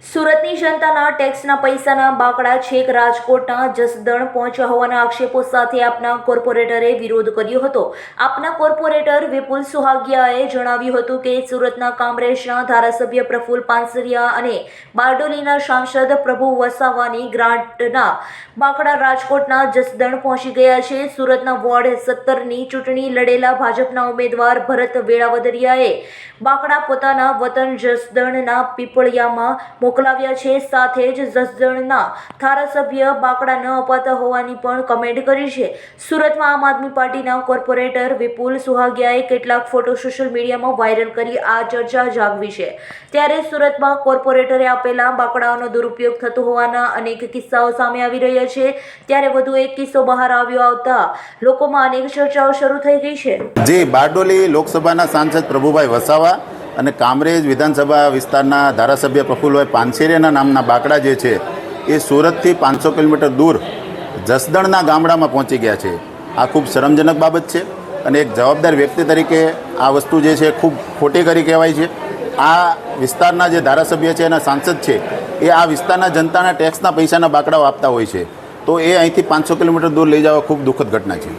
સુરતની જનતાના ટેક્સના પૈસાના બાકડા છેક રાજકોટના જસદણ પહોંચ્યા હોવાના આક્ષેપો સાથે આપના કોર્પોરેટરે વિરોધ કર્યો હતો. આપના કોર્પોરેટર વિપુલ સુહાગિયાએ જણાવ્યું હતું કે સુરતના કામરેજના ધારાસભ્ય પ્રફુલ પાનસરિયા અને બારડોલીના સાંસદ પ્રભુ વસાવાની ગ્રાન્ટના બાકડા રાજકોટના જસદણ પહોંચી ગયા છે. સુરતના વોર્ડ 17ની ચૂંટણી લડેલા ભાજપના ઉમેદવાર ભરત વેળાવદરિયાએ બાકડા પોતાના વતન જસદણના પીપળિયામાં મોકલાવ્યા છે. સાથે જ જસદણના ધારાસભ્ય બાકડા ન અપાતા હોવાની પણ કમેન્ટ કરી છે. સુરતમાં આમ આદમી પાર્ટીના કોર્પોરેટર વિપુલ સુહાગિયાએ કેટલાક ફોટો સોશિયલ મીડિયામાં વાયરલ કરી આ ચર્ચા જાગવી છે. ત્યારે સુરતમાં કોર્પોરેટરે આપેલા બાકડાઓનો દુરુપયોગ થતો હોવાના અનેક કિસ્સાઓ સામે આવી રહ્યા છે. ત્યારે વધુ એક કિસ્સો બહાર આવ્યો આવતા લોકોમાં અનેક ચર્ચાઓ શરૂ થઈ ગઈ છે. જે બારડોલી લોકસભાના સાંસદ પ્રભુભાઈ વસાવા અને કામરેજ વિધાનસભા વિસ્તારના ધારાસભ્ય પ્રફુલભાઈ પાનસેરિયાના નામના બાકડા જે છે એ સુરતથી 500 કિલોમીટર દૂર જસદણના ગામડામાં પહોંચી ગયા છે. આ ખૂબ શરમજનક બાબત છે અને એક જવાબદાર વ્યક્તિ તરીકે આ વસ્તુ જે છે ખૂબ ખોટી કરી કહેવાય છે. આ વિસ્તારના જે ધારાસભ્ય છે એના સાંસદ છે એ આ વિસ્તારના જનતાના ટેક્સના પૈસાના બાકડાઓ આપતા હોય છે, તો એ અહીંથી 500 કિલોમીટર દૂર લઈ જવા ખૂબ દુઃખદ ઘટના છે.